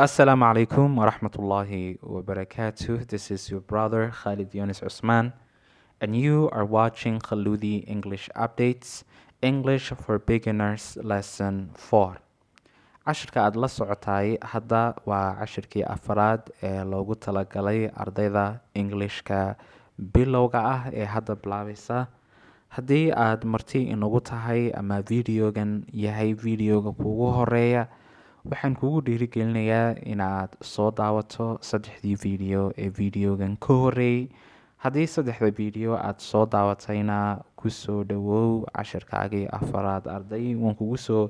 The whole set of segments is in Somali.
Assalamu alaikum wa rahmatullahi wa barakatuh. This is your brother Khalid Yunus Usman, and you are watching Khaludi English Updates, English for Beginners Lesson 4. Cashirka aad la socotay hadda waa cashirkii afraad ee loogu talagalay ardayda Englishka bilowga ah ee hadda bilaabaysa. Haddii aad marti inagu tahay ama videogan yahay videoga kugu horeeya, waxaan kugu dhiirigelinayaa inaad soo daawato saddexdii video ee videogan ka horeeyay. Haddii saddexda video aad soo daawatayna kusoo dhawow cashirkaagii afraad arday, waan kugu soo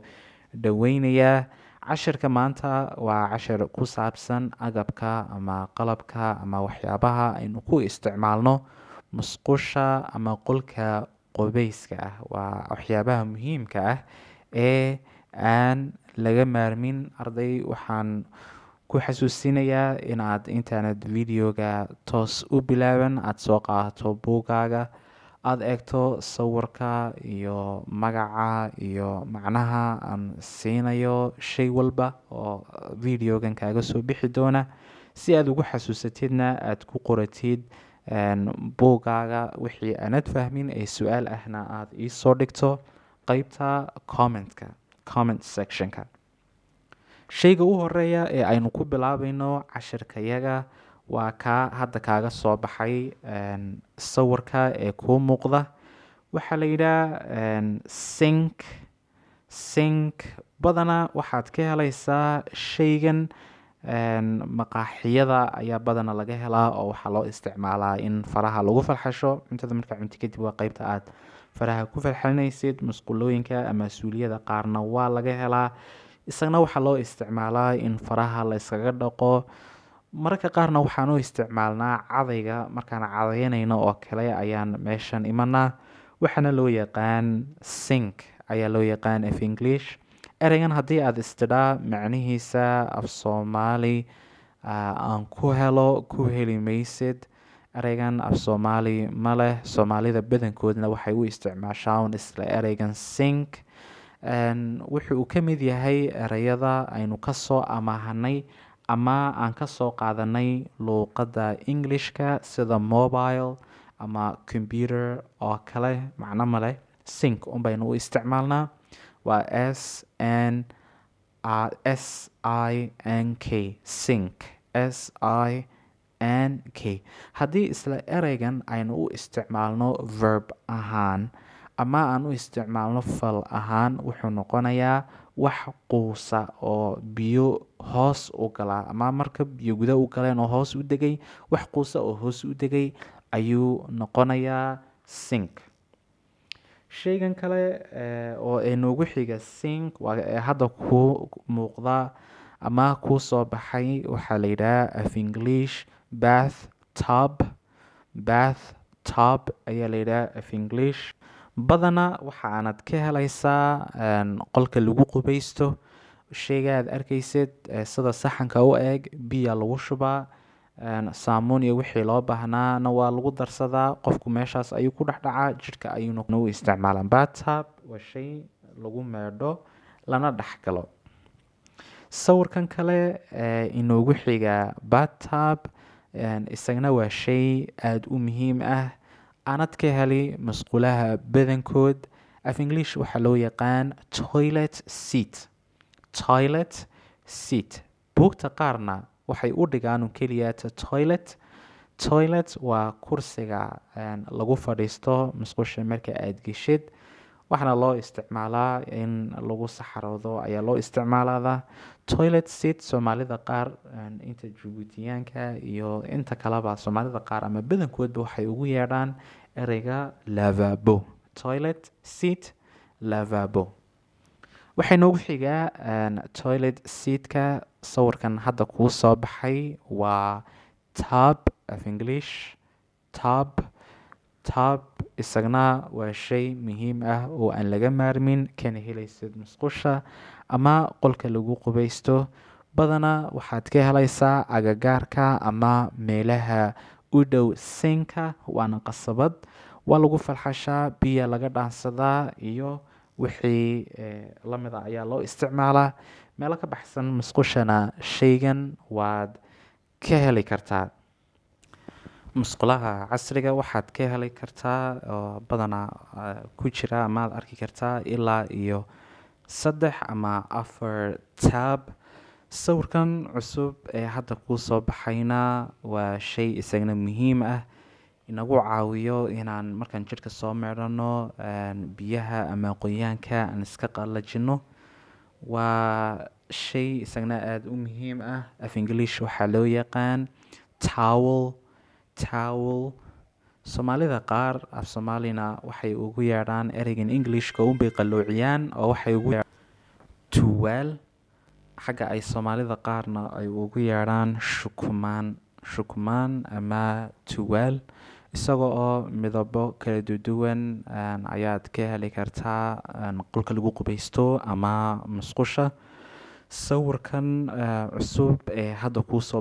dhaweynayaa. Cashirka maanta waa cashir ku saabsan agabka ama qalabka ama waxyaabaha aynu ku isticmaalno musqusha ama qolka qubeyska ah. Waa waxyaabaha muhiimka ah ee aan laga maarmin. Arday, waxaan ku xasuusinayaa inaad intaanad videoga toos u bilaaban aad soo qaadato buugaaga, aad eegto sawirka iyo magaca iyo macnaha aan siinayo shay walba oo videogan kaaga soo bixi doona, si aad ugu xasuusatidna aad ku qoratid buugaaga wixii aanad fahmin ee su-aal ahna aad iisoo dhigto qeybta comment sectionka. Shayga u horeeya ee aynu ku bilaabayno cashirkayaga waa kaa hadda kaaga soo baxay sawirka ee kuu muuqda. Waxaa la yidhaha sink. Badana waxaad ka helaysaa shaygan maqaaxiyada ayaa badana laga helaa, oo waxaa loo isticmaalaa in faraha lagu falxasho. Cuntada markaa cunti kadib waa qeybta aad faraha ku falxalinaysid. musqulooyinka ama suuliyada qaarna waa laga helaa. Isagana waxaa loo isticmaalaa in faraha la iskaga dhaqo. Mararka qaarna waxaan u isticmaalnaa cadayga, markaan cadayanayno oo kale ayaan meeshan imanaa. Waxaana loo yaqaan sink ayaa loo yaqaan af English. Ereygan haddii aad istidhaa macnihiisa af Soomaali aan ku heli maysid. Ereygan af Soomaali ma leh. Soomaalida badankoodna waxay u isticmaashaan isla ereygan sink. Wuxuu ka mid yahay ereyada aynu kasoo amaahanay ama aan kasoo qaadanay luuqadda Englishka, sida mobile ama computer oo kale. Macno ma leh. Sink unbaynu u isticmaalnaa. Waa sink, sink. Haddii isla ereygan aynu u isticmaalno verb ahaan ama aan u isticmaalno fal ahaan, wuxuu noqonayaa wax quusa oo biyo hoos u gala, ama marka biyo guda u galeen oo hoos u degay, wax quusa oo hoos u degay ayuu noqonayaa sink. Shaygan kale oo inoogu xiga sink waa hadda kuu muuqda ama kuu soo baxay, waxaa la yidhaha af English bathtub ayaa la yidhaha af English. Badana waxaanad ka helaysaa qolka lagu qubeysto. Shayga aad arkaysid sida saxanka u eg, biya lagu shubaa, saamuun iyo wixii loo baahnaana waa lagu darsadaa. Qofku meeshaas ayuu ku dhexdhacaa, jidhka ayuuna u isticmaalaa. Bathtub waa shay lagu meedho lana dhexgalo. Sawirkan kale inoogu xiga bathtub, isagana waa shay aada u muhiim ah, aanad ka heli musqulaha badankood. Af English waxaa loo yaqaan toilet seat. Buugta qaarna waxay u dhigaan keliya toilet waa kursiga lagu fadhiisto musqusha marka aad geshid. Waxaana loo isticmaalaa in lagu saxaroodo ayaa loo isticmaalaa. Toilet seat Soomaalida qaar, inta Jubuutiyaanka iyo inta kaleba Soomaalida qaar ama badankoodba waxay ugu yeedhaan ereyga lavabo. Toilet seat, lavabo. Waxay noogu xigaa toilet seatka. Sawirkan hadda kuu soo baxay waa tub af English. Tub isagana waa shay muhiim ah oo aan laga maarmin, kana helaysid musqusha ama qolka lagu qubeysto. Badana waxaad ka helaysaa agagaarka ama meelaha u dhow sinka. Waana qasabad, waa lagu falxashaa, biya laga dhaansadaa iyo wixii la mid a ayaa loo isticmaalaa. meelo ka baxsan musqushana shaygan waad ka heli kartaa. musqulaha casriga waxaad ka heli kartaa oo badanaa ku jira amaad arki kartaa ilaa iyo 3 ama 4 tab. sawirkan cusub ee hadda kuu soo baxayna waa shay isagana muhiim ah, inagu caawiyo inaan markaan jidhka soo meedhano biyaha ama qoyaanka aan iska qallajino. waa shay isagana aada u muhiim ah. af English waxaa loo yaqaan towel. soomaalida qaar af soomaalina waxay ugu yeedhaan ereygan Englishka unbay qalloociyaan oo waxay ugu yeedhaan tuwaal. xagga ay soomaalida qaarna ay ugu yeedhaan shukumaan ama tuwaal, isaga oo midabo kala duwan ayaad ka heli kartaa qolka lagu qubaysto ama musqusha. sawirkan cusub ee hadda kuu soo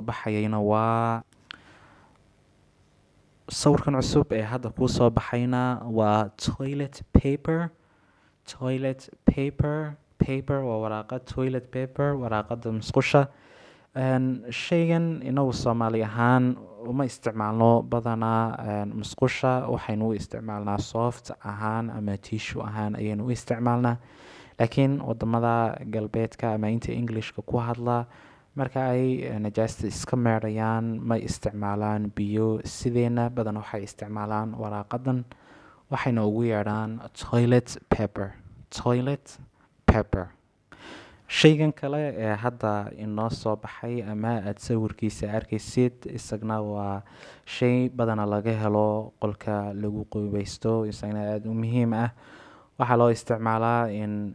baxayana waa toilet paper. waa waraaqad toilet paper, waraaqada musqusha. shaygan inagu soomaali ahaan uma isticmaalno badanaa musqusha, waxaynu u isticmaalnaa soft ahaan ama tissue ahaan ayaynu u isticmaalnaa. laakiin wadamada galbeedka ama inta Englishka ku hadla marka ay najaasta iska meedhayaan ma isticmaalaan biyo sideena, badan waxay isticmaalaan waraaqadan, waxayna ugu yeedhaan toilet paper. shaygan kale ee hadda inoo soo baxay ama aada sawirkiisa arkaysid, isagna waa shay badana laga helo qolka lagu qubaysto, isagna aada u muhiim ah. waxaa loo isticmaalaa in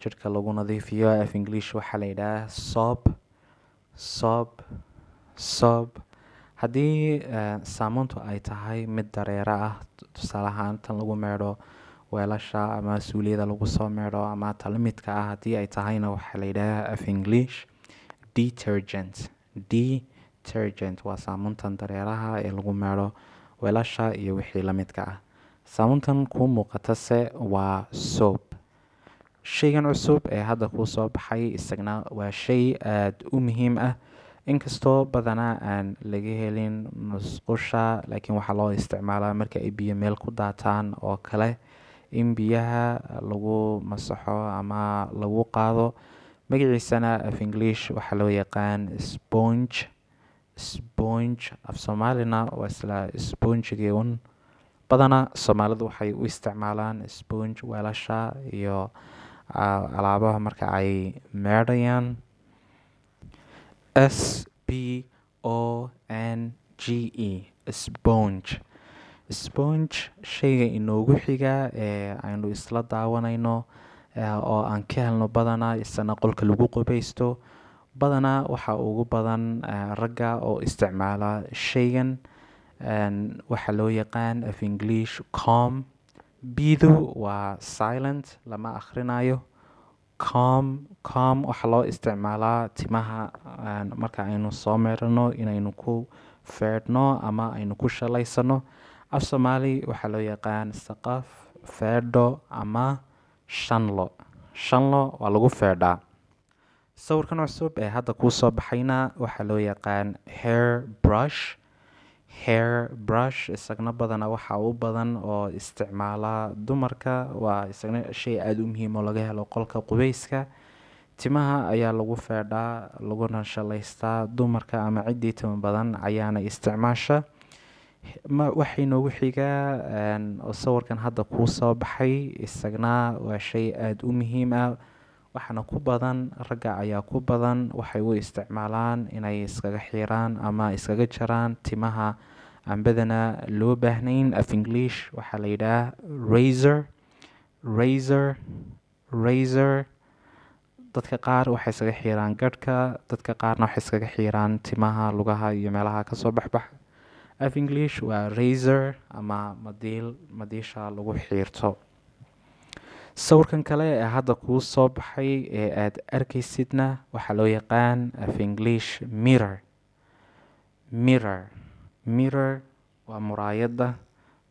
jidhka lagu nadiifiyo. af English waxaa la yidhaha soap. haddii saamuuntu ay tahay mid dareera ah, tusaale ahaan tan lagu meedho weelasha ama suuliyada lagu soo meedho ama talamidka ah, haddii ay tahayna waxaa la yidhaha af English detergent. waa saamuuntan dareeraha ee lagu meedho weelasha iyo wixii la midka ah. saamuuntan kuu muuqatase waa soap. shaygan cusub ee hadda kuu soo baxay isagna waa shay aada u muhiim ah, inkastoo badanaa aan laga helin musqusha, laakiin waxaa loo isticmaalaa marka ay biyo meel ku daataan oo kale in biyaha lagu masaxo ama lagu qaado. magaciisana af English waxaa loo yaqaan sponge. af soomaalina waa isla spongigii un. badanaa soomaalidu waxay u isticmaalaan sponge weelasha iyo alaabaha marka ay meedhayaan. sponge shayga inoogu xiga ee aynu isla daawanayno oo aan ka helno badanaa isana qolka lagu qubaysto, badanaa waxaa ugu badan ragga oo isticmaala shaygan. waxaa loo yaqaan af English comb. bidu waa silent, lama akhrinayo. comb waxaa loo isticmaalaa timaha marka aynu soo meedhano inaynu ku feedhno ama aynu ku shalaysano. af soomaali waxaa loo yaqaan saqaf, feedho ama shanlo waa lagu feedhaa. sawirkan cusub ee hadda kuu soo baxayna waxaa loo yaqaan hair brush. isagna badana waxaa u badan oo isticmaala dumarka. waa isagna shay aada u muhiim oo laga helo qolka qubayska. timaha ayaa lagu feedhaa, laguna shalaystaa dumarka ama ciddii timo badan ayaana isticmaasha. waxay noogu xigaa oo sawirkan hadda kuu soo baxay, isagna waa shay aada u muhiim ah, waxaana ku badan ragga ayaa ku badan. waxay u isticmaalaan inay iskaga xiiraan ama iskaga jaraan timaha aan badana loo baahnayn. af English waxaa la yidhaha razor. dadka qaar waxay iskaga xiiraan gadhka, dadka qaarna waxay iskaga xiiraan timaha lugaha iyo meelaha kasoo baxbax. af English waa razor ama madiisha lagu xiirto. sawirkan kale ee hadda kuu soo baxay ee aada arkaysidna waxaa loo yaqaan af English mirror. waa muraayadda.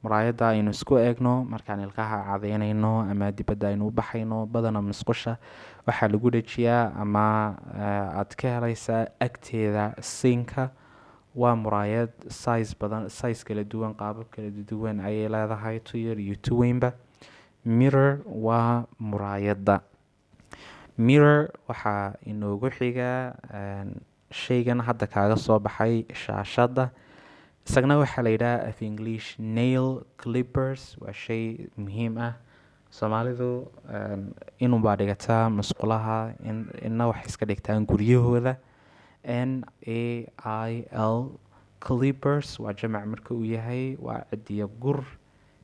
muraayadda aynu isku eegno markaan ilkaha cadeynayno ama dibadda aynu u baxayno badana musqusha waxaa lagu dhajiyaa ama aad ka helaysaa agteeda siinka. waa muraayad size badan, size kala duwan, qaabab kala duwan ayay leedahay, tu yar iyo tu weynba. Mirror waa muraayadda. Mirror waxaa inoogu xiga shaygan hadda kaaga soo baxay shaashadda, isagana waxaa la yidhaha af English nail clippers. waa shay muhiim ah. Soomaalidu inunbaa dhigataa musqulaha, inna waxay iska dhigtaan guryahooda. nail clippers waa jamac marka uu yahay, waa cidiya gur.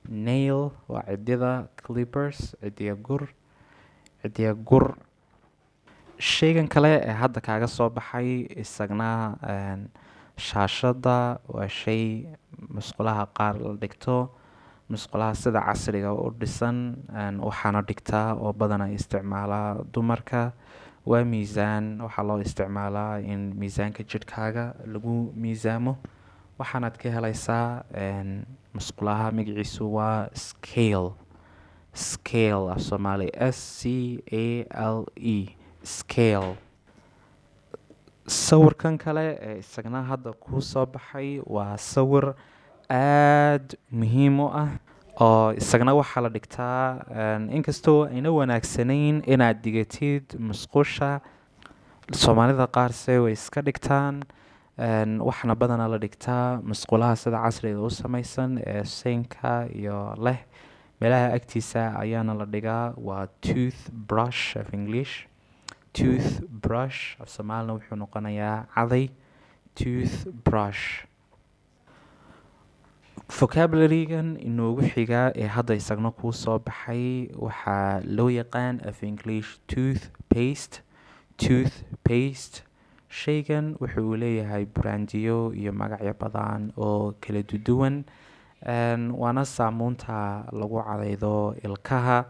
nail waa cidida, clippers cidiya gur, cidiya gur. Shaygan kale ee hadda kaaga soo baxay isagna shaashadda, waa shay musqulaha qaar la dhigto, musqulaha sida casriga u dhisan waxaana dhigtaa oo badana isticmaalaa dumarka. waa miisaan, waxaa loo isticmaalaa in miisaanka jidhkaaga lagu miisaamo. waxaanaad ka helaysaa musqulaha magaciisu waa scale. scale af Soomaali scale, scale. sawirkan kale ee isagna hadda kuu soo baxay waa sawir aad muhiim u ah, oo isagna waxaa la dhigtaa inkastoo ayna wanaagsanayn inaad digatid musqusha. Soomaalida qaarse way iska dhigtaan. waxaana badanaa la dhigtaa musqulaha sida casriga u samaysan ee siinka iyo leh. meelaha agtiisa ayaana la dhigaa. waa toothbrush of English. toothbrush af Soomaalina wuxuu noqonayaa caday. toothbrush. vocabularygan inoogu xiga ee hadda isagna kuu soo baxay waxaa loo yaqaan af English toothpaste. toothpaste. shaygan wuxuu leeyahay buraandiyo iyo magacyo badan oo kala duwan. waana saamuunta lagu cadaydo ilkaha.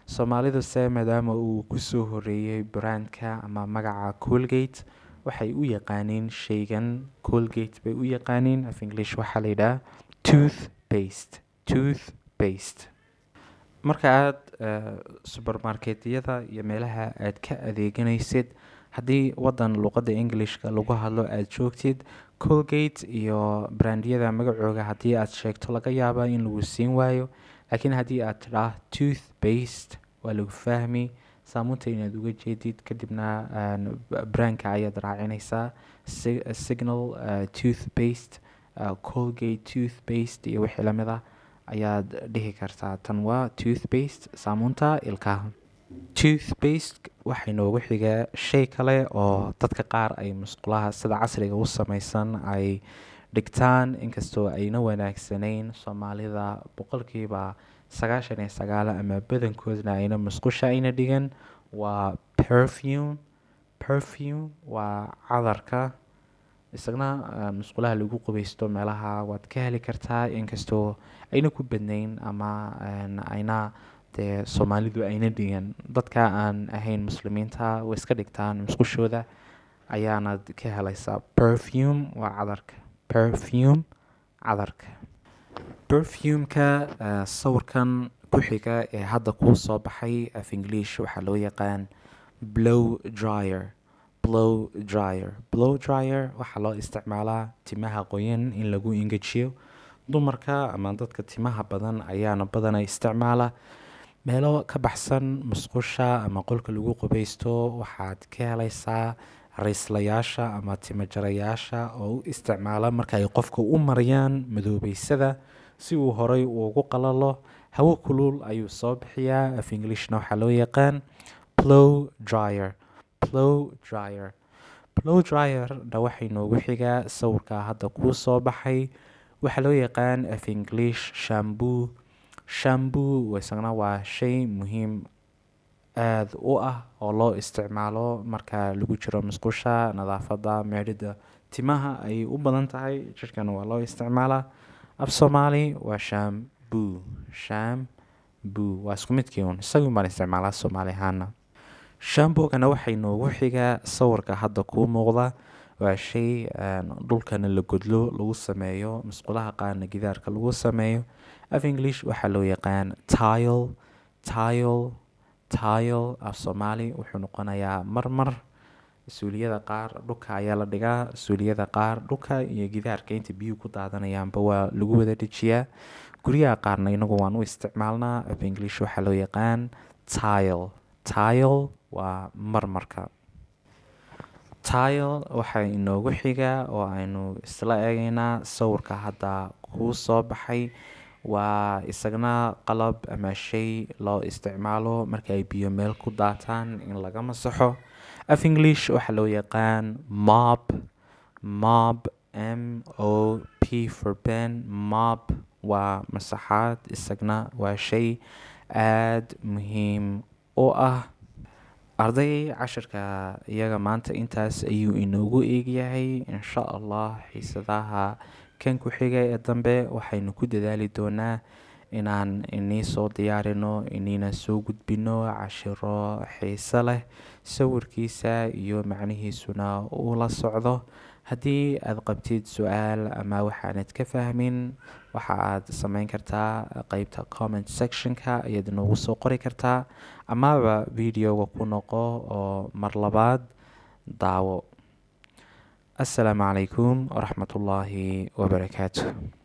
Soomaaliduse maadaama uu kusoo horeeyey brandka ama magaca Colgate, waxay u yaqaaniin shaygan Colgate bay u yaqaaniin. af English waxaa la yidhaha toothpaste. toothpaste. marka aad supermarketyada iyo meelaha aad ka adeeganaysid, haddii wadan luqadda Englishka lagu hadlo aad joogtid, Colgate iyo brandiyada magacooga haddii aad sheegto laga yaaba in lagu siin waayo. laakiin haddii aad tidhaah toothpaste waa lagu fahmi saamuunta inaad uga jeedid. kadibna brandka ayaad raacinaysaa. signal toothpaste, Colgate toothpaste iyo wixii lamid ah ayaad dhihi kartaa. tan waa toothpaste, saamuunta ilkaha. toothpaste waxay noogu xigaa shay kale oo dadka qaar ay musqulaha sida casriga u samaysan ay dhigtaan, inkastoo ayna wanaagsanayn. Soomaalida boqolkiiba 99 ama badankoodna ayna musqusha ayna dhigan. waa perfume. perfume waa cadarka. isagna musqulaha lagu qubaysto meelaha waad ka heli kartaa, inkastoo ayna ku badnayn ama ayna dee Soomaalidu ayna dhigan. dadka aan ahayn muslimiinta way iska dhigtaan musqushooda, ayaanad ka helaysaa. perfume waa cadarka. perfume, cadarka. perfumeka sawirkan ku xiga ee hadda kuu soo baxay af English waxaa loo yaqaan blow dryer. blow dryer. blow dryer waxaa loo isticmaalaa timaha qoyan in lagu engejiyo. dumarka ama dadka timaha badan ayaana badana isticmaala. meelo ka baxsan musqusha ama qolka lagu qubaysto waxaad ka helaysaa raislayaasha ama timajarayaasha oo u isticmaala marka ay qofka u mariyaan madoobeysada si uu horay ugu qalalo. hawo kulul ayuu soo bixiyaa. af Englishna waxaa loo yaqaan blow dryer. blow dryer. blow dryer-na waxay noogu xigaa sawirka hadda kuu soo baxay. waxaa loo yaqaan af English shampoo. shampoo isagana waa shay muhiim aad u ah oo loo isticmaalo marka lagu jiro musqusha. nadaafada, meedhida timaha ay u badan tahay, jidhkana waa loo isticmaalaa. af Soomaali waa shampoo. shampoo waa isku midkii un, isagun baan isticmaalaa Soomaali ahaana. shamboogana waxay noogu xigaa sawirka hadda kuu muuqda. waa shay dhulkana la godlo lagu sameeyo, musqulaha qaarna gidaarka lagu sameeyo. Af English waxaa loo yaqaan tile. Af Soomaali wuxuu noqonayaa marmar. Suuliyada qaar dhulka ayaa la dhigaa, suuliyada qaar dhulka iyo gidaarka inta biyuhu ku daadanayaanba waa lagu wada dejiyaa. Guryaha qaarna inagu waan u isticmaalnaa. Af English waxaa loo yaqaan tile waa marmarka. Tile waxaa inoogu xiga oo aynu isla eegaynaa sawirka hadda kuu soo baxay. Waa isagana qalab ama shay loo isticmaalo marka ay biyo meel ku daataan in laga masaxo. Af English waxaa loo yaqaan mop. MOP for pen. Mop waa masaxaad, isagna waa shay aad muhiim u ah. Arday, cashirka iyaga maanta intaas ayuu inoogu eegyahay. Insha Allah xiisadaha kan ku xiga ee dambe waxaynu ku dadaali doonaa inaan inii soo diyaarino, iniina soo gudbino cashiro xiiso leh, sawirkiisa iyo macnihiisuna uu la socdo. Haddii aad qabtid su-aal ama waxaanad ka fahmin, waxa aad samayn kartaa qeybta comment sectionka ayaad inoogu soo qori kartaa, amaba videoga ku noqo oo mar labaad daawo. Assalaamu calaykum waraxmatullaahi wabarakaatuh.